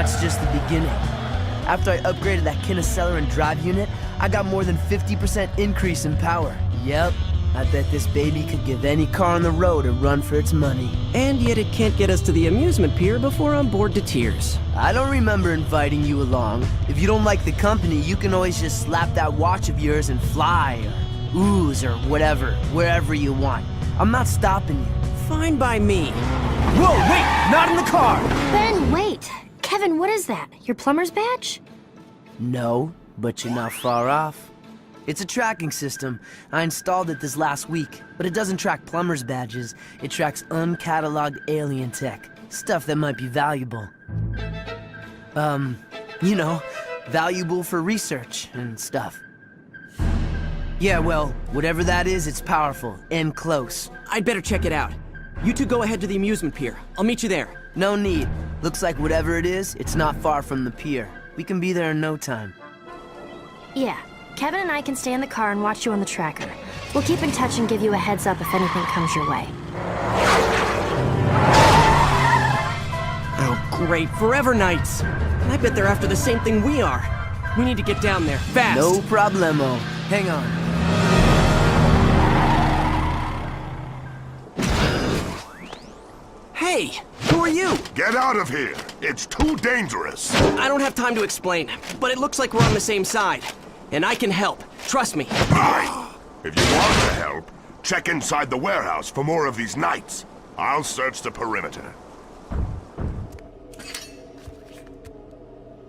that's just the beginning. After I upgraded that Kinocellor and drive unit, I got more than 50% increase in power. Yep, I bet this baby could give any car on the road a run for its money. And yet it can't get us to the amusement pier before I'm bored to tears. I don't remember inviting you along. If you don't like the company, you can always just slap that watch of yours and fly, or ooze, or whatever, wherever you want. I'm not stopping you. Fine by me. Whoa, wait! Not in the car! Ben, wait. Kevin, what is that? Your plumber's badge? No, but you're not far off. It's a tracking system. I installed it this last week, but it doesn't track plumber's badges. It tracks uncatalogued alien tech. Stuff that might be valuable. You know, valuable for research and stuff. Yeah, well, whatever that is, it's powerful and close. I'd better check it out. You two go ahead to the amusement pier. I'll meet you there. No need. Looks like whatever it is, it's not far from the pier. We can be there in no time. Yeah. Kevin and I can stay in the car and watch you on the tracker. We'll keep in touch and give you a heads up if anything comes your way. Oh, great. Forever Knights. I bet they're after the same thing we are. We need to get down there, fast. No problemo. Hang on. Hey, who are you? Get out of here! It's too dangerous! I don't have time to explain, but it looks like we're on the same side. And I can help. Trust me. Fine! If you want to help, check inside the warehouse for more of these knights. I'll search the perimeter.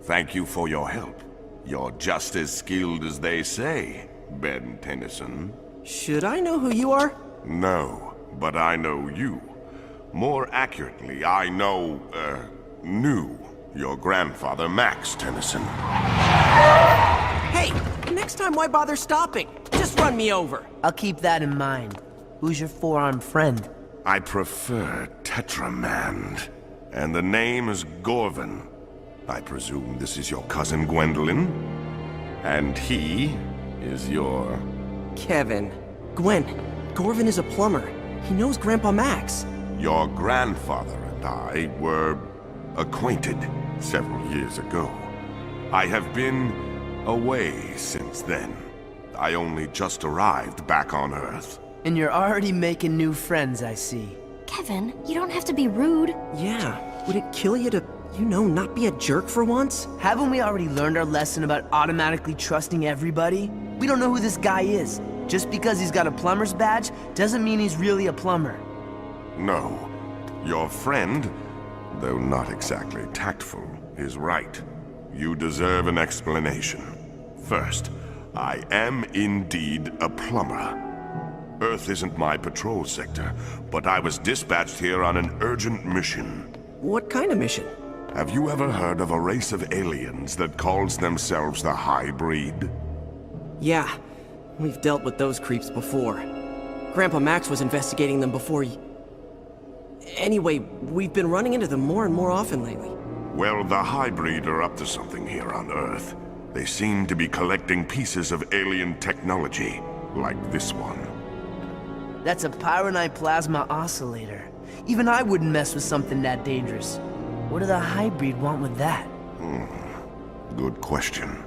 Thank you for your help. You're just as skilled as they say, Ben Tennyson. Should I know who you are? No, but I know you. More accurately, I knew your grandfather, Max Tennyson. Hey, next time why bother stopping? Just run me over. I'll keep that in mind. Who's your four-armed friend? I prefer Tetramand, and the name is Gorvin. I presume this is your cousin Gwendolyn? And he is your... Kevin. Gwen. Gorvin is a plumber. He knows Grandpa Max. Your grandfather and I were acquainted several years ago. I have been away since then. I only just arrived back on Earth. And you're already making new friends, I see. Kevin, you don't have to be rude. Yeah, would it kill you to, you know, not be a jerk for once? Haven't we already learned our lesson about automatically trusting everybody? We don't know who this guy is. Just because he's got a plumber's badge doesn't mean he's really a plumber. No. Your friend, though not exactly tactful, is right. You deserve an explanation. First, I am indeed a plumber. Earth isn't my patrol sector, but I was dispatched here on an urgent mission. What kind of mission? Have you ever heard of a race of aliens that calls themselves the Hybrid? Yeah, we've dealt with those creeps before. Grandpa Max was investigating them before Anyway, we've been running into them more and more often lately. Well, the Hybrid are up to something here on Earth. They seem to be collecting pieces of alien technology, like this one. That's a pyronite plasma oscillator. Even I wouldn't mess with something that dangerous. What do the Hybrid want with that? Good question.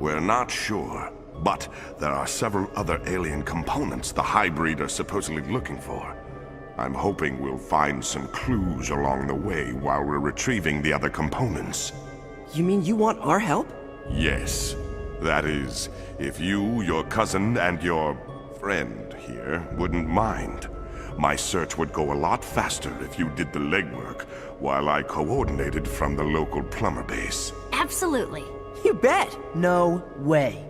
We're not sure, but there are several other alien components the Hybrid are supposedly looking for. I'm hoping we'll find some clues along the way while we're retrieving the other components. You mean you want our help? Yes. That is, if you, your cousin, and your friend here wouldn't mind. My search would go a lot faster if you did the legwork, while I coordinated from the local plumber base. Absolutely. You bet. No way.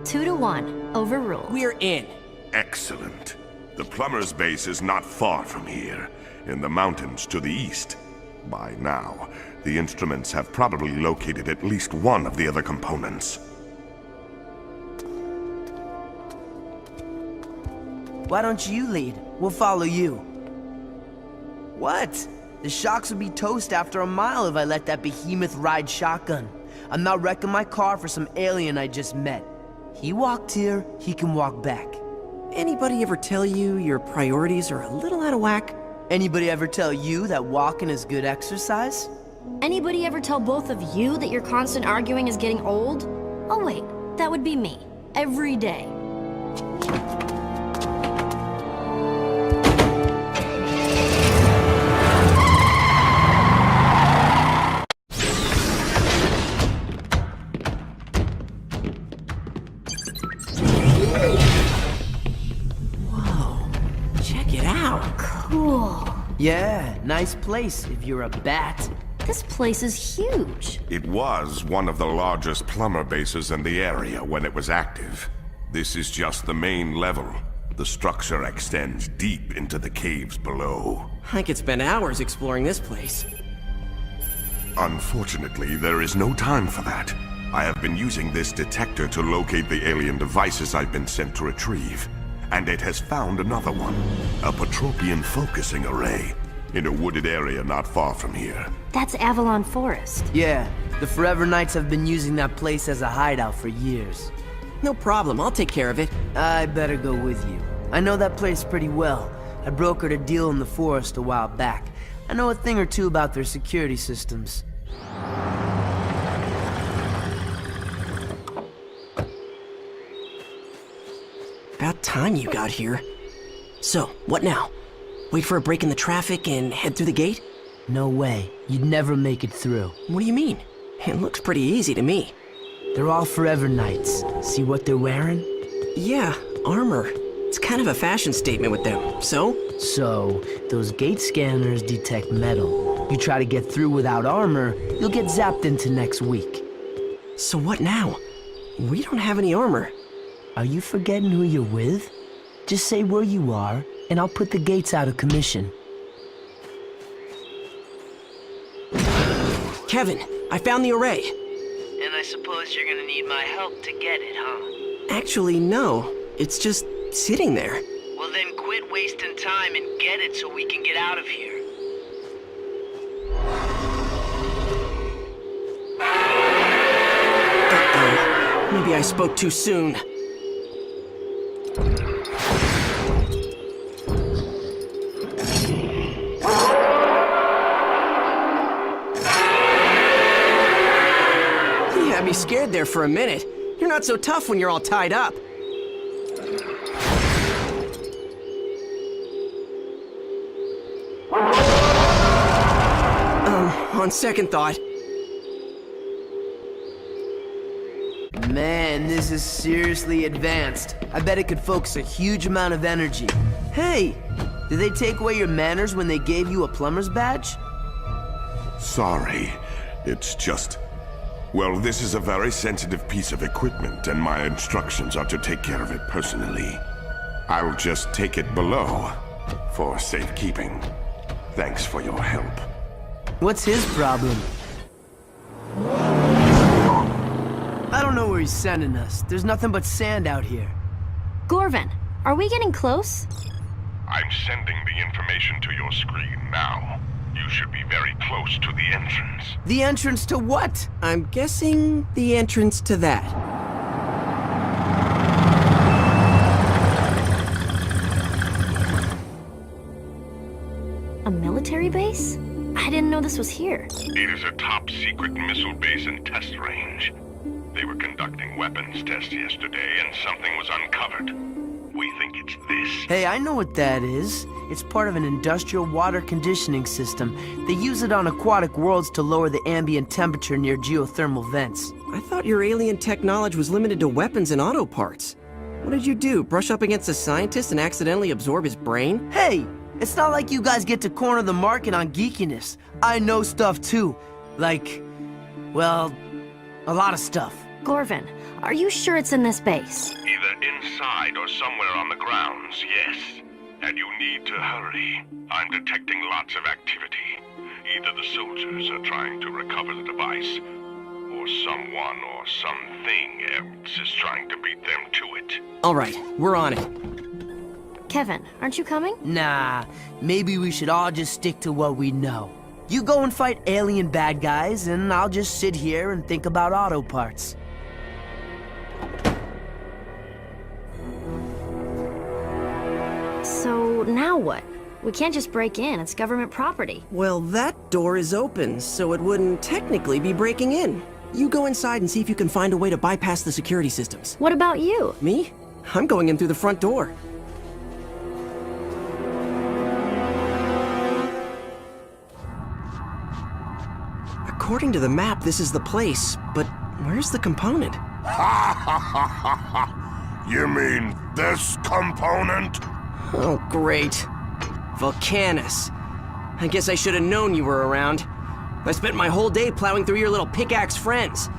2-1. Overruled. We're in. Excellent. The plumber's base is not far from here, in the mountains to the east. By now, the instruments have probably located at least one of the other components. Why don't you lead? We'll follow you. What? The shocks would be toast after a mile if I let that behemoth ride shotgun. I'm not wrecking my car for some alien I just met. He walked here, he can walk back. Anybody ever tell you your priorities are a little out of whack? Anybody ever tell you that walking is good exercise? Anybody ever tell both of you that your constant arguing is getting old? Oh wait, that would be me. Every day. Check it out. Cool. Yeah, nice place if you're a bat. This place is huge. It was one of the largest plumber bases in the area when it was active. This is just the main level. The structure extends deep into the caves below. I could spend hours exploring this place. Unfortunately, there is no time for that. I have been using this detector to locate the alien devices I've been sent to retrieve. And it has found another one. A Patropian focusing array. In a wooded area not far from here. That's Avalon Forest. Yeah, the Forever Knights have been using that place as a hideout for years. No problem, I'll take care of it. I better go with you. I know that place pretty well. I brokered a deal in the forest a while back. I know a thing or two about their security systems. About time you got here. So, what now? Wait for a break in the traffic and head through the gate? No way. You'd never make it through. What do you mean? It looks pretty easy to me. They're all Forever Knights. See what they're wearing? Yeah, armor. It's kind of a fashion statement with them. So? So, those gate scanners detect metal. You try to get through without armor, you'll get zapped into next week. So what now? We don't have any armor. Are you forgetting who you're with? Just say where you are, and I'll put the gates out of commission. Kevin, I found the array. And I suppose you're gonna need my help to get it, huh? Actually, no. It's just sitting there. Well then quit wasting time and get it so we can get out of here. Uh-oh. Maybe I spoke too soon. You had me scared there for a minute. You're not so tough when you're all tied up. On second thought. Man, this is seriously advanced. I bet it could focus a huge amount of energy. Hey, did they take away your manners when they gave you a plumber's badge? Sorry. It's just... Well, this is a very sensitive piece of equipment, and my instructions are to take care of it personally. I'll just take it below, for safekeeping. Thanks for your help. What's his problem? I don't know where he's sending us. There's nothing but sand out here. Gorvin, are we getting close? I'm sending the information to your screen now. You should be very close to the entrance. The entrance to what? I'm guessing the entrance to that. A military base? I didn't know this was here. It is a top-secret missile base and test range. They were conducting weapons tests yesterday, and something was uncovered. We think it's this. Hey, I know what that is. It's part of an industrial water conditioning system. They use it on aquatic worlds to lower the ambient temperature near geothermal vents. I thought your alien tech knowledge was limited to weapons and auto parts. What did you do, brush up against a scientist and accidentally absorb his brain? Hey, it's not like you guys get to corner the market on geekiness. I know stuff too. Like, well, a lot of stuff. Gorvin, are you sure it's in this base? Either inside or somewhere on the grounds, yes. And you need to hurry. I'm detecting lots of activity. Either the soldiers are trying to recover the device, or someone or something else is trying to beat them to it. All right, we're on it. Kevin, aren't you coming? Nah, maybe we should all just stick to what we know. You go and fight alien bad guys, and I'll just sit here and think about auto parts. So, now what? We can't just break in, it's government property. Well, that door is open, so it wouldn't technically be breaking in. You go inside and see if you can find a way to bypass the security systems. What about you? Me? I'm going in through the front door. According to the map, this is the place, but where's the component? You mean this component? Oh, great. Volcanus. I guess I should have known you were around. I spent my whole day plowing through your little pickaxe friends.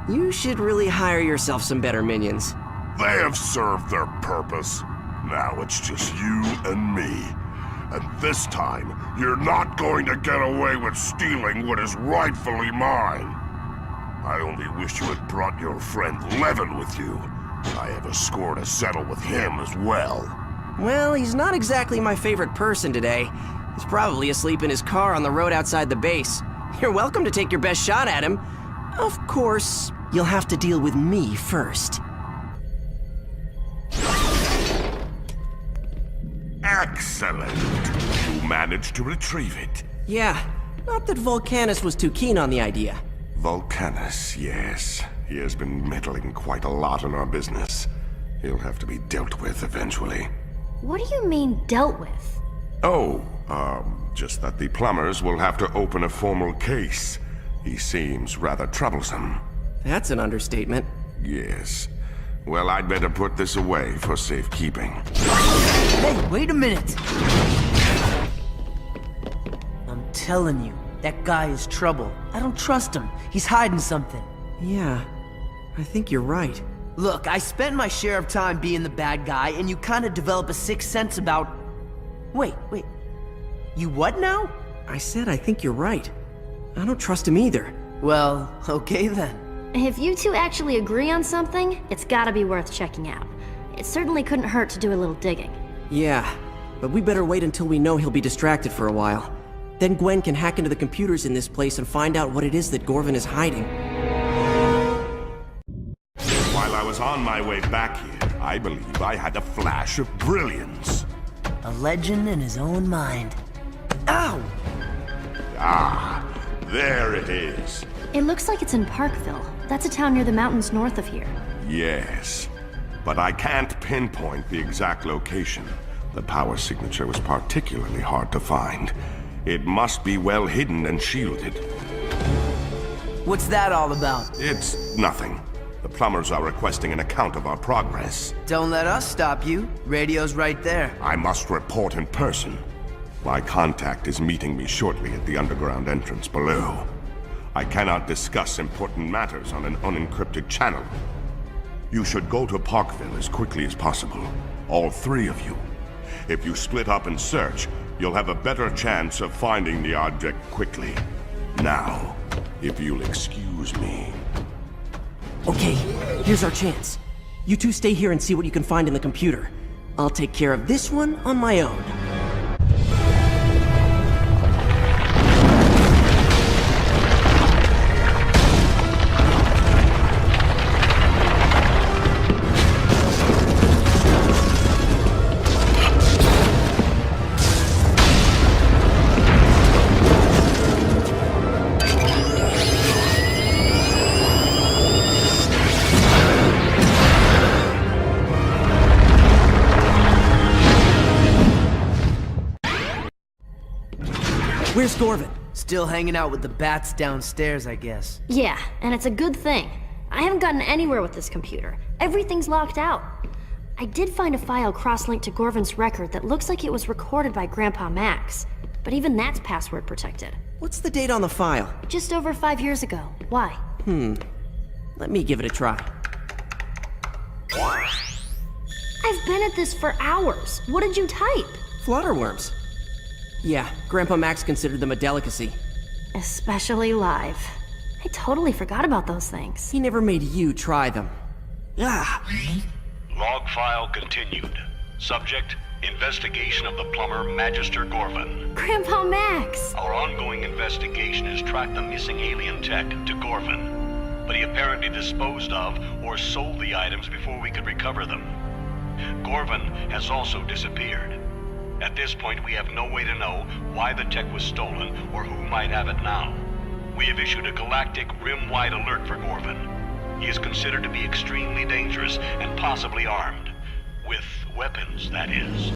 You should really hire yourself some better minions. They have served their purpose. Now it's just you and me. And this time, you're not going to get away with stealing what is rightfully mine. I only wish you had brought your friend Levin with you. I have a score to settle with him as well. Well, he's not exactly my favorite person today. He's probably asleep in his car on the road outside the base. You're welcome to take your best shot at him. Of course, you'll have to deal with me first. Excellent. You managed to retrieve it. Yeah, not that Volcanus was too keen on the idea. Volcanus, yes. He has been meddling quite a lot in our business. He'll have to be dealt with eventually. What do you mean, dealt with? Oh, just that the plumbers will have to open a formal case. He seems rather troublesome. That's an understatement. Yes. Well, I'd better put this away for safekeeping. Hey, wait a minute! I'm telling you, that guy is trouble. I don't trust him. He's hiding something. Yeah, I think you're right. Look, I spent my share of time being the bad guy, and you kind of develop a sixth sense about... Wait. You what now? I said I think you're right. I don't trust him either. Well, okay then. If you two actually agree on something, it's gotta be worth checking out. It certainly couldn't hurt to do a little digging. Yeah, but we better wait until we know he'll be distracted for a while. Then Gwen can hack into the computers in this place and find out what it is that Gorvin is hiding. While I was on my way back here, I believe I had a flash of brilliance. A legend in his own mind. Ow! Ah, there it is. It looks like it's in Parkville. That's a town near the mountains north of here. Yes, but I can't pinpoint the exact location. The power signature was particularly hard to find. It must be well hidden and shielded. What's that all about? It's nothing. The plumbers are requesting an account of our progress. Don't let us stop you. Radio's right there. I must report in person. My contact is meeting me shortly at the underground entrance below. I cannot discuss important matters on an unencrypted channel. You should go to Parkville as quickly as possible. All three of you. If you split up and search, you'll have a better chance of finding the object quickly. Now, if you'll excuse me. Okay, here's our chance. You two stay here and see what you can find in the computer. I'll take care of this one on my own. Where's Gorvin? Still hanging out with the bats downstairs, I guess. Yeah, and it's a good thing. I haven't gotten anywhere with this computer. Everything's locked out. I did find a file cross-linked to Gorvin's record that looks like it was recorded by Grandpa Max. But even that's password protected. What's the date on the file? Just over 5 years ago. Why? Let me give it a try. I've been at this for hours. What did you type? Flutterworms. Yeah, Grandpa Max considered them a delicacy. Especially live. I totally forgot about those things. He never made you try them. Ah! Log file continued. Subject, investigation of the plumber Magister Gorvin. Grandpa Max! Our ongoing investigation has tracked the missing alien tech to Gorvin, but he apparently disposed of or sold the items before we could recover them. Gorvin has also disappeared. At this point, we have no way to know why the tech was stolen or who might have it now. We have issued a galactic rim-wide alert for Gorvin. He is considered to be extremely dangerous and possibly armed. With weapons, that is.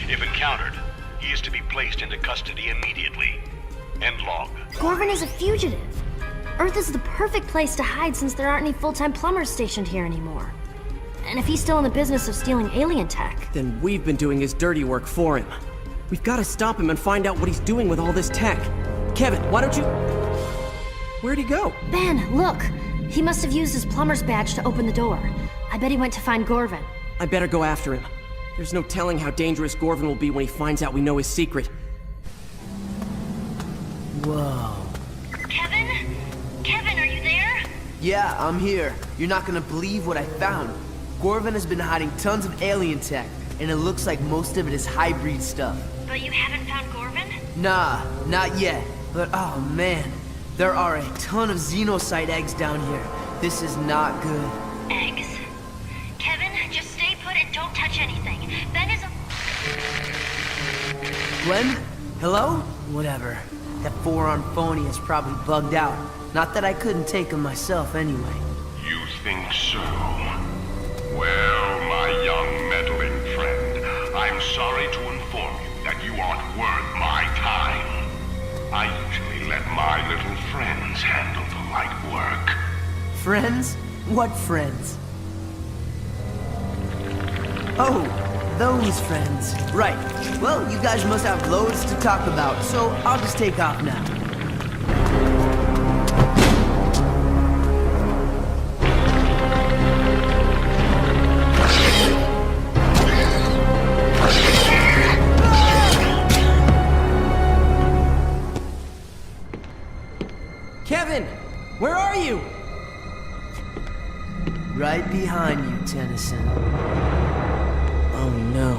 If encountered, he is to be placed into custody immediately. End log. Gorvin is a fugitive. Earth is the perfect place to hide since there aren't any full-time plumbers stationed here anymore. And if he's still in the business of stealing alien tech... Then we've been doing his dirty work for him. We've got to stop him and find out what he's doing with all this tech. Kevin, why don't you... Where'd he go? Ben, look! He must have used his plumber's badge to open the door. I bet he went to find Gorvin. I better go after him. There's no telling how dangerous Gorvin will be when he finds out we know his secret. Whoa. Kevin? Kevin, are you there? Yeah, I'm here. You're not gonna believe what I found. Gorvin has been hiding tons of alien tech, and it looks like most of it is hybrid stuff. But you haven't found Gorvin? Nah, not yet. But oh man, there are a ton of xenocyte eggs down here. This is not good. Eggs. Kevin, just stay put and don't touch anything. Ben is a... Glenn? Hello? Whatever. That four-armed phony is probably bugged out. Not that I couldn't take him myself anyway. You think so? Well, my young meddling friend, I'm sorry to inform you that you aren't worth my time. I usually let my little friends handle the light work. Friends? What friends? Oh, those friends. Right. Well, you guys must have loads to talk about, so I'll just take off now. Kevin! Where are you? Right behind you, Tennyson. Oh no.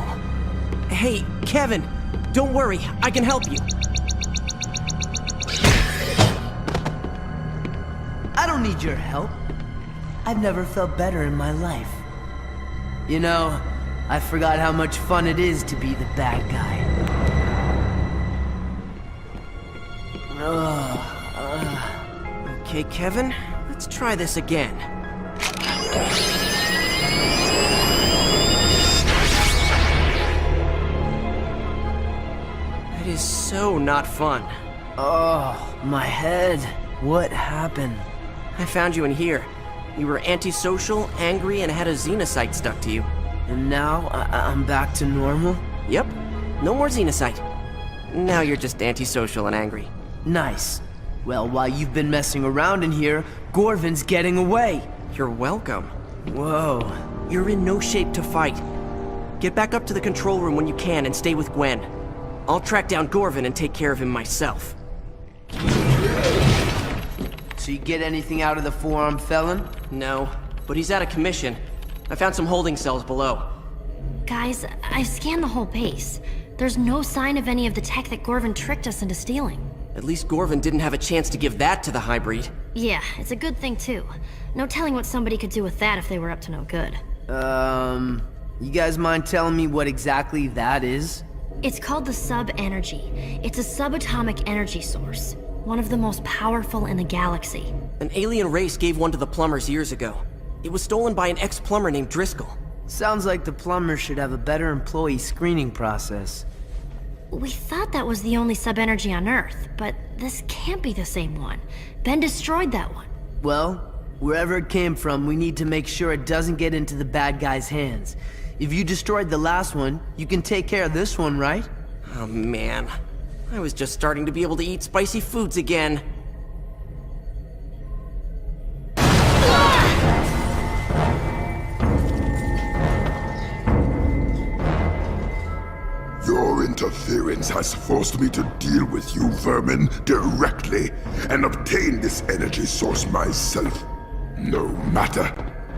Hey, Kevin! Don't worry, I can help you. I don't need your help. I've never felt better in my life. You know, I forgot how much fun it is to be the bad guy. Okay, Kevin, let's try this again. That is so not fun. Oh, my head. What happened? I found you in here. You were antisocial, angry, and had a xenocyte stuck to you. And now I'm back to normal? Yep, no more xenocyte. Now you're just antisocial and angry. Nice. Well, while you've been messing around in here, Gorvin's getting away. You're welcome. Whoa. You're in no shape to fight. Get back up to the control room when you can and stay with Gwen. I'll track down Gorvin and take care of him myself. So you get anything out of the four-armed felon? No, but he's out of commission. I found some holding cells below. Guys, I've scanned the whole base. There's no sign of any of the tech that Gorvin tricked us into stealing. At least Gorvin didn't have a chance to give that to the hybrid. Yeah, it's a good thing too. No telling what somebody could do with that if they were up to no good. You guys mind telling me what exactly that is? It's called the sub-energy. It's a subatomic energy source. One of the most powerful in the galaxy. An alien race gave one to the plumbers years ago. It was stolen by an ex-plumber named Driscoll. Sounds like the plumbers should have a better employee screening process. We thought that was the only sub-energy on Earth, but this can't be the same one. Ben destroyed that one. Well, wherever it came from, we need to make sure it doesn't get into the bad guy's hands. If you destroyed the last one, you can take care of this one, right? Oh man, I was just starting to be able to eat spicy foods again. Your interference has forced me to deal with you vermin directly and obtain this energy source myself. No matter.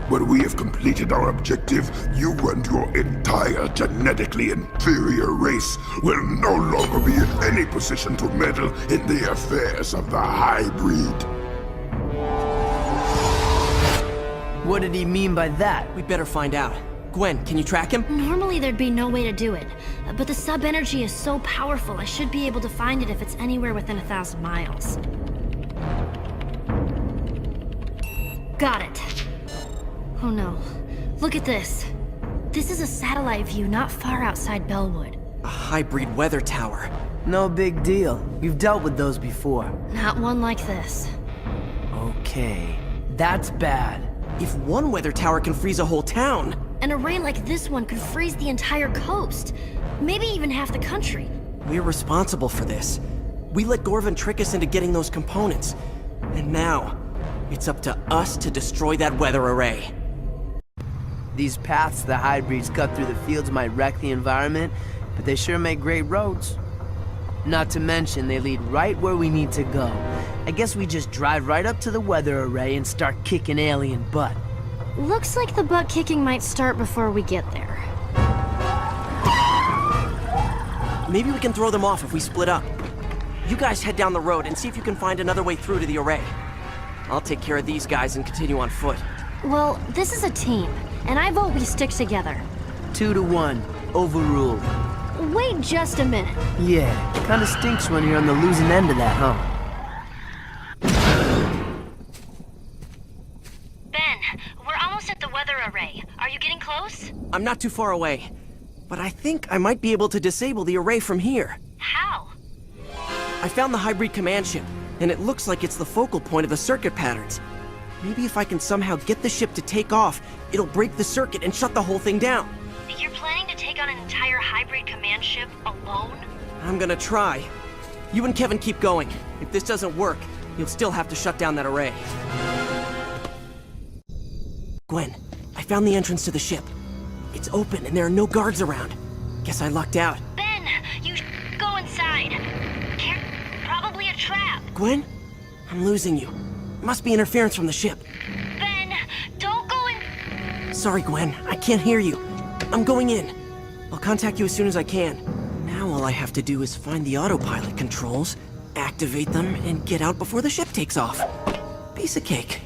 When we have completed our objective, you and your entire genetically inferior race will no longer be in any position to meddle in the affairs of the hybrid. What did he mean by that? We better find out. Gwen, can you track him? Normally there'd be no way to do it, but the sub-energy is so powerful I should be able to find it if it's anywhere within 1,000 miles. Got it. Oh no. Look at this. This is a satellite view not far outside Bellwood. A hybrid weather tower. No big deal. We've dealt with those before. Not one like this. Okay, that's bad. If one weather tower can freeze a whole town... An array like this one could freeze the entire coast. Maybe even half the country. We're responsible for this. We let Gorvin trick us into getting those components. And now, it's up to us to destroy that weather array. These paths the hybrids cut through the fields might wreck the environment, but they sure make great roads. Not to mention, they lead right where we need to go. I guess we just drive right up to the weather array and start kicking alien butt. Looks like the butt kicking might start before we get there. Maybe we can throw them off if we split up. You guys head down the road and see if you can find another way through to the array. I'll take care of these guys and continue on foot. Well, this is a team, and I vote we stick together. 2 to 1. Overruled. Wait just a minute. Yeah, kinda stinks when you're on the losing end of that, huh? Ben, we're almost at the weather array. Are you getting close? I'm not too far away, but I think I might be able to disable the array from here. How? I found the hybrid command ship, and it looks like it's the focal point of the circuit patterns. Maybe if I can somehow get the ship to take off, it'll break the circuit and shut the whole thing down. You're planning to take on an entire hybrid command ship alone? I'm gonna try. You and Kevin keep going. If this doesn't work, you'll still have to shut down that array. Gwen, I found the entrance to the ship. It's open and there are no guards around. Guess I lucked out. Ben, you go inside. Probably a trap. Gwen? I'm losing you. Must be interference from the ship. Ben, don't go in. Sorry, Gwen. I can't hear you. I'm going in. I'll contact you as soon as I can. Now all I have to do is find the autopilot controls, activate them, and get out before the ship takes off. Piece of cake.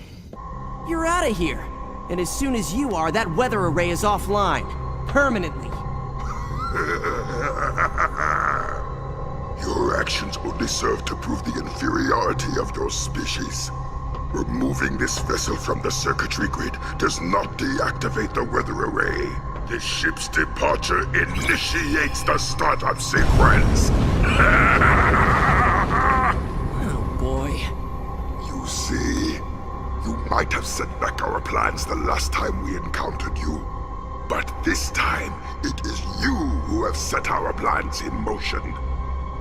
You're out of here. And as soon as you are, that weather array is offline. Permanently. Your actions only serve to prove the inferiority of your species. Removing this vessel from the circuitry grid does not deactivate the weather array. The ship's departure initiates the startup sequence. Oh boy. You see, you might have set back our plans the last time we encountered you. But this time, it is you who have set our plans in motion.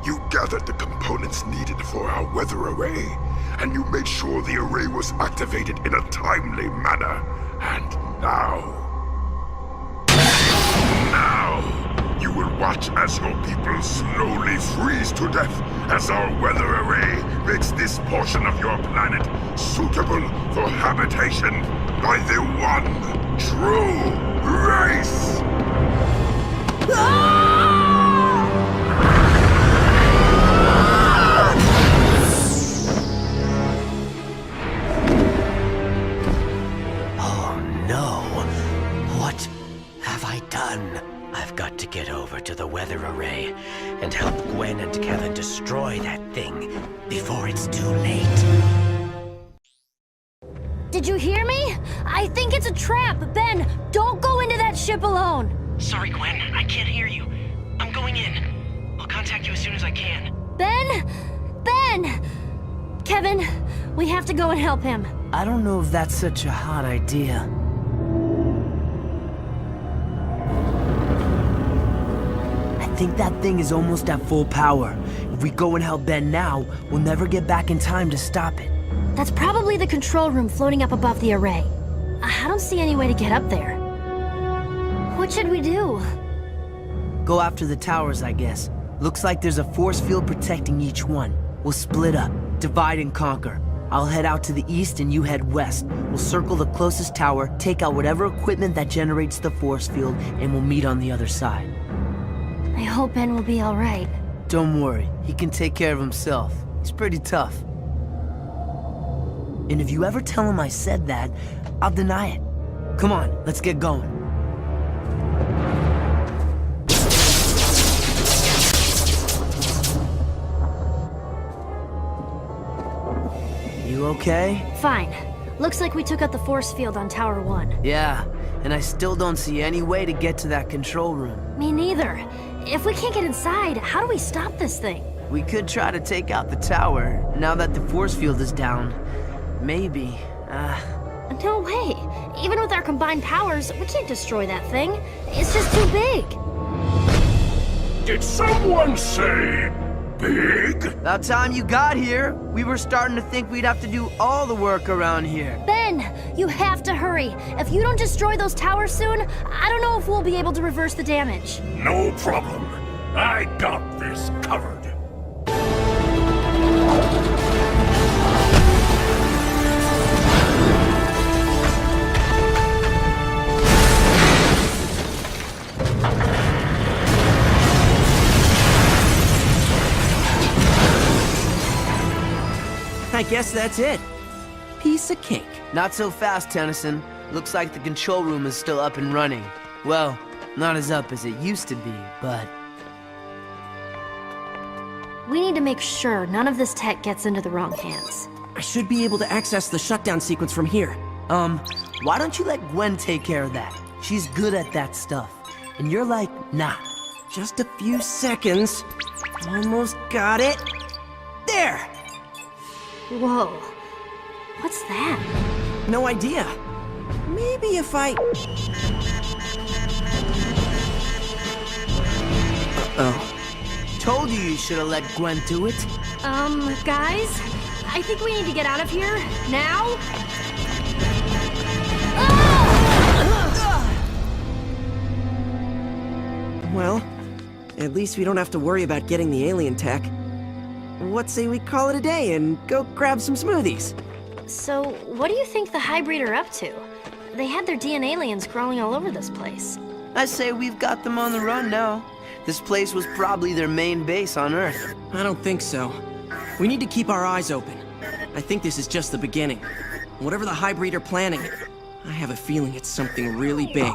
You gathered the components needed for our weather array, and you made sure the array was activated in a timely manner. And now, you will watch as your people slowly freeze to death as our weather array makes this portion of your planet suitable for habitation by the one true race! Oh no! What have I done? I've got to get over to the weather array and help Gwen and Kevin destroy that thing before it's too late. Did you hear me? I think it's a trap. Ben, don't go into that ship alone. Sorry, Gwen. I can't hear you. I'm going in. I'll contact you as soon as I can. Ben! Ben! Kevin, we have to go and help him. I don't know if that's such a hot idea. I think that thing is almost at full power. If we go and help Ben now, we'll never get back in time to stop it. That's probably the control room floating up above the array. I don't see any way to get up there. What should we do? Go after the towers, I guess. Looks like there's a force field protecting each one. We'll split up, divide and conquer. I'll head out to the east and you head west. We'll circle the closest tower, take out whatever equipment that generates the force field, and we'll meet on the other side. I hope Ben will be all right. Don't worry, he can take care of himself. He's pretty tough. And if you ever tell him I said that, I'll deny it. Come on, let's get going. You okay? Fine. Looks like we took out the force field on Tower 1. Yeah, and I still don't see any way to get to that control room. Me neither. If we can't get inside, how do we stop this thing? We could try to take out the tower, now that the force field is down. Maybe. No way. Even with our combined powers, we can't destroy that thing. It's just too big. Did someone say big? About time you got here. We were starting to think we'd have to do all the work around here. Ben, you have to hurry. If you don't destroy those towers soon, I don't know if we'll be able to reverse the damage. No problem. I got this covered. I guess that's it. Piece of cake. Not so fast, Tennyson. Looks like the control room is still up and running. Well, not as up as it used to be, but... We need to make sure none of this tech gets into the wrong hands. I should be able to access the shutdown sequence from here. Why don't you let Gwen take care of that? She's good at that stuff. And you're like, nah. Just a few seconds. Almost got it. There! Whoa. What's that? No idea. Maybe if I... Uh-oh. Told you should have let Gwen do it. Guys? I think we need to get out of here. Now? Well, at least we don't have to worry about getting the alien tech. What say we call it a day and go grab some smoothies? So, what do you think the Hybrid are up to? They had their DNA aliens crawling all over this place. I say we've got them on the run now. This place was probably their main base on Earth. I don't think so. We need to keep our eyes open. I think this is just the beginning. Whatever the Hybrid are planning, I have a feeling it's something really big.